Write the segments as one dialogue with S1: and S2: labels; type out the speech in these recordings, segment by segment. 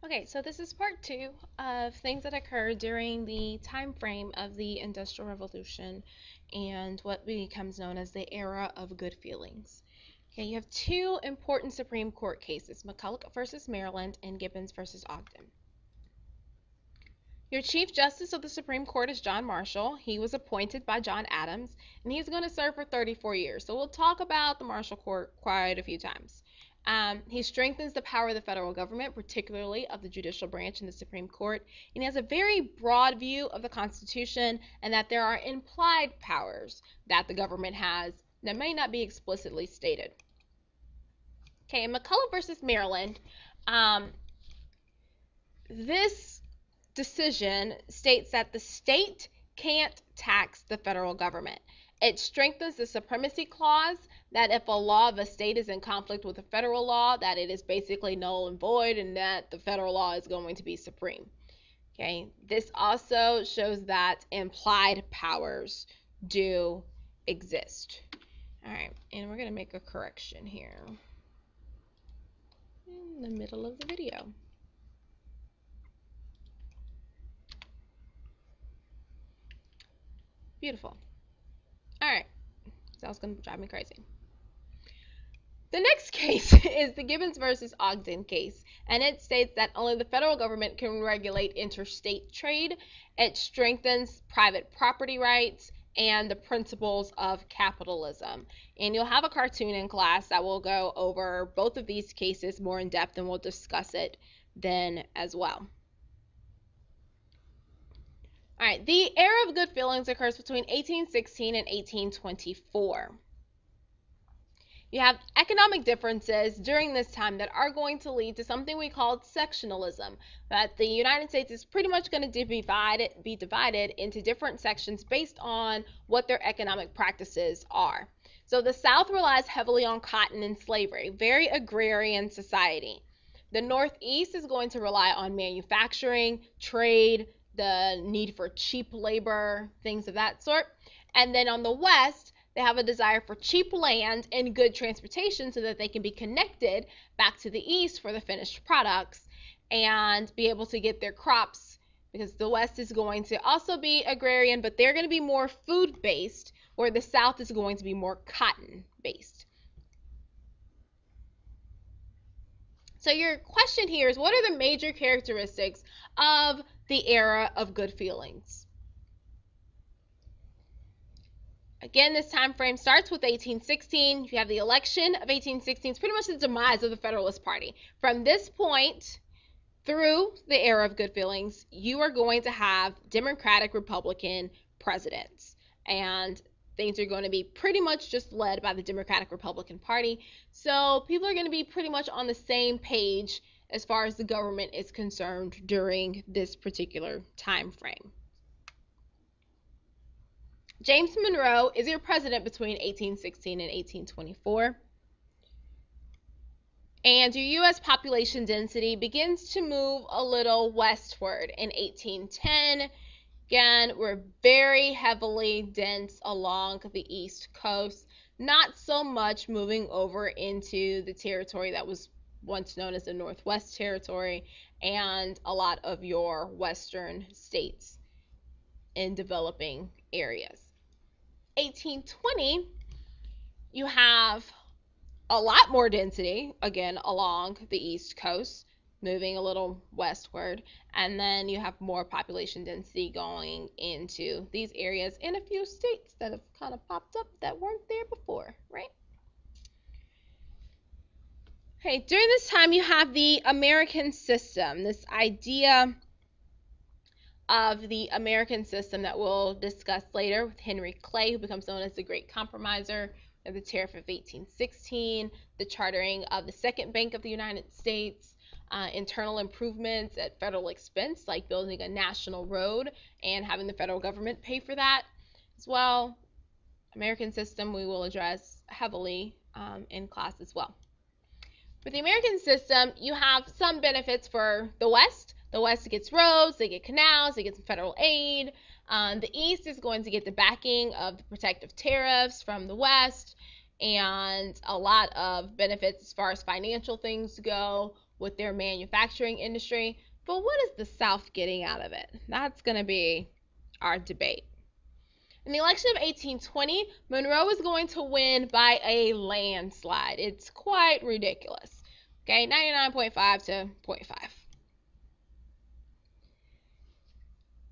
S1: Okay, so this is part two of things that occurred during the time frame of the Industrial Revolution and what becomes known as the era of good feelings. Okay, you have two important Supreme Court cases, McCulloch versus Maryland and Gibbons versus Ogden. Your Chief Justice of the Supreme Court is John Marshall. He was appointed by John Adams, and he's going to serve for 34 years. So we'll talk about the Marshall Court quite a few times. He strengthens the power of the federal government, particularly of the judicial branch in the Supreme Court, and he has a very broad view of the Constitution and that there are implied powers that the government has that may not be explicitly stated. Okay, in McCulloch versus Maryland, this decision states that the state can't tax the federal government. It strengthens the supremacy clause that if a law of a state is in conflict with a federal law, that it is basically null and void and that the federal law is going to be supreme. Okay, this also shows that implied powers do exist. All right, and we're going to make a correction here in the middle of the video. Beautiful. All right, that was going to drive me crazy. The next case is the Gibbons versus Ogden case, and it states that only the federal government can regulate interstate trade. It strengthens private property rights and the principles of capitalism. And you'll have a cartoon in class that will go over both of these cases more in depth, and we'll discuss it then as well. All right, the era of good feelings occurs between 1816 and 1824. You have economic differences during this time that are going to lead to something we call sectionalism, that the United States is pretty much going to be divided into different sections based on what their economic practices are. So the South relies heavily on cotton and slavery, very agrarian society. The Northeast is going to rely on manufacturing, trade, the need for cheap labor, things of that sort. And then on the West, they have a desire for cheap land and good transportation so that they can be connected back to the East for the finished products and be able to get their crops, because the West is going to also be agrarian, but they're going to be more food-based, where the South is going to be more cotton-based. So your question here is, what are the major characteristics of the era of good feelings? Again, this time frame starts with 1816. You have the election of 1816. It's pretty much the demise of the Federalist Party. From this point through the era of good feelings, you are going to have Democratic Republican presidents. And things are going to be pretty much just led by the Democratic Republican Party. So people are going to be pretty much on the same page as far as the government is concerned during this particular time frame. James Monroe is your president between 1816 and 1824. And your U.S. population density begins to move a little westward in 1810. Again, we're very heavily dense along the East Coast, not so much moving over into the territory that was once known as the Northwest Territory and a lot of your western states in developing areas. 1820, you have a lot more density, again, along the East Coast, moving a little westward, and then you have more population density going into these areas in a few states that have kind of popped up that weren't there before, right? Okay, during this time you have the American system, this idea of the American system that we'll discuss later with Henry Clay, who becomes known as the Great Compromiser, the Tariff of 1816, the chartering of the Second Bank of the United States, internal improvements at federal expense, like building a national road and having the federal government pay for that as well. American system we will address heavily in class as well. With the American system, you have some benefits for the West. The West gets roads, they get canals, they get some federal aid. The East is going to get the backing of the protective tariffs from the West, and a lot of benefits as far as financial things go with their manufacturing industry. But what is the South getting out of it? That's going to be our debate. In the election of 1820, Monroe is going to win by a landslide. It's quite ridiculous. Okay, 99.5 to 0.5.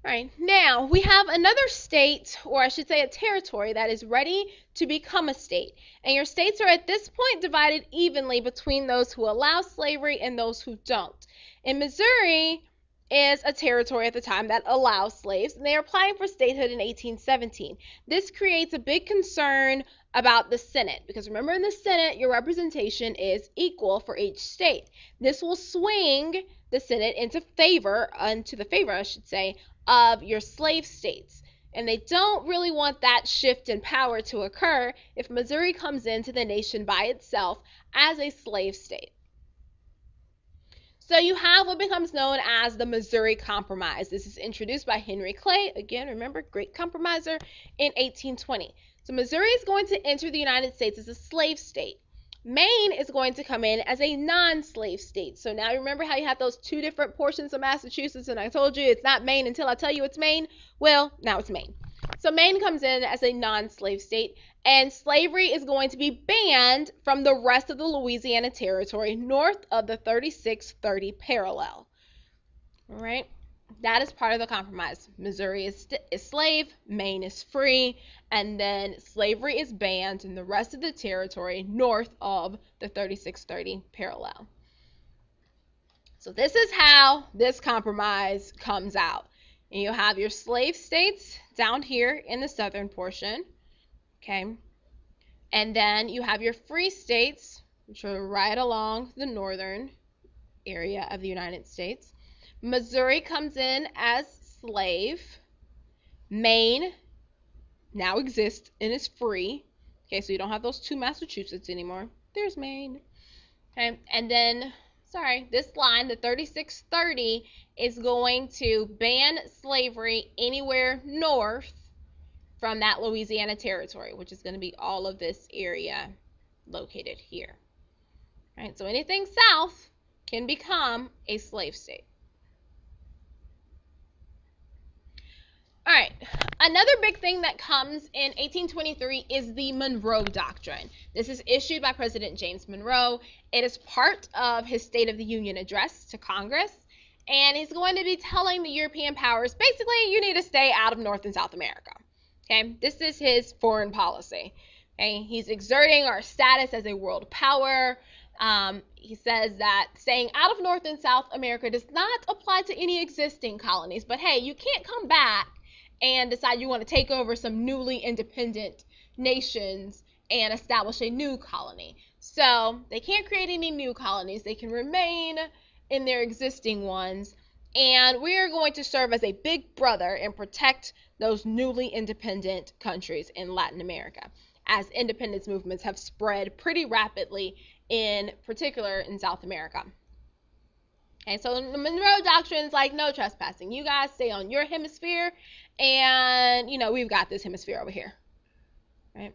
S1: All right, now we have another state, or I should say a territory, that is ready to become a state. And your states are at this point divided evenly between those who allow slavery and those who don't. In Missouri is a territory at the time that allows slaves, and they are applying for statehood in 1817. This creates a big concern about the Senate, because remember, in the Senate, your representation is equal for each state. This will swing the Senate into the favor, I should say, of your slave states. And they don't really want that shift in power to occur if Missouri comes into the nation by itself as a slave state. So you have what becomes known as the Missouri Compromise. This is introduced by Henry Clay, again, remember, great compromiser, in 1820. So Missouri is going to enter the United States as a slave state. Maine is going to come in as a non-slave state. So now remember how you have those two different portions of Massachusetts, and I told you it's not Maine until I tell you it's Maine? Well, now it's Maine. So Maine comes in as a non-slave state, and slavery is going to be banned from the rest of the Louisiana Territory north of the 3630 parallel. All right, that is part of the compromise. Missouri is slave, Maine is free, and then slavery is banned in the rest of the territory north of the 3630 parallel. So this is how this compromise comes out. And you have your slave states down here in the southern portion, okay? And then you have your free states, which are right along the northern area of the United States. Missouri comes in as slave. Maine now exists and is free. Okay, so you don't have those two Massachusetts anymore. There's Maine. Okay, and then, this line, the 3630, is going to ban slavery anywhere north from that Louisiana Territory, which is going to be all of this area located here. All right, so anything south can become a slave state. All right, another big thing that comes in 1823 is the Monroe Doctrine. This is issued by President James Monroe. It is part of his State of the Union address to Congress, and he's going to be telling the European powers, basically, you need to stay out of North and South America. Okay, this is his foreign policy. Okay, he's exerting our status as a world power. He says that staying out of North and South America does not apply to any existing colonies, but hey, you can't come back and decide you want to take over some newly independent nations and establish a new colony. So they can't create any new colonies. They can remain in their existing ones, and we are going to serve as a big brother and protect those newly independent countries in Latin America, as independence movements have spread pretty rapidly, in particular in South America. Okay, so the Monroe Doctrine is like, no trespassing. You guys stay on your hemisphere, and, we've got this hemisphere over here, right?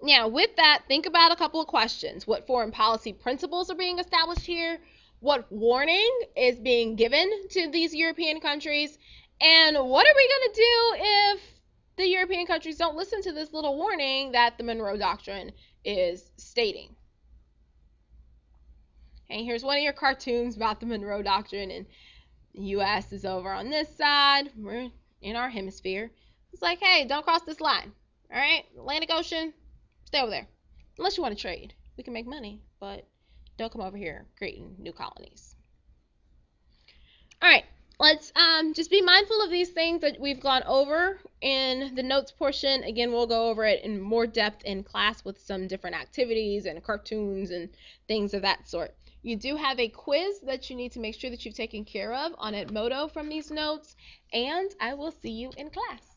S1: Now, with that, think about a couple of questions. What foreign policy principles are being established here? What warning is being given to these European countries? And what are we going to do if the European countries don't listen to this little warning that the Monroe Doctrine is stating? And here's one of your cartoons about the Monroe Doctrine, and the U.S. is over on this side. We're in our hemisphere. It's like, hey, don't cross this line. All right? Atlantic Ocean, stay over there. Unless you want to trade. We can make money, but don't come over here creating new colonies. All right. Let's just be mindful of these things that we've gone over in the notes portion. Again, we'll go over it in more depth in class with some different activities and cartoons and things of that sort. You do have a quiz that you need to make sure that you've taken care of on Edmodo from these notes, and I will see you in class.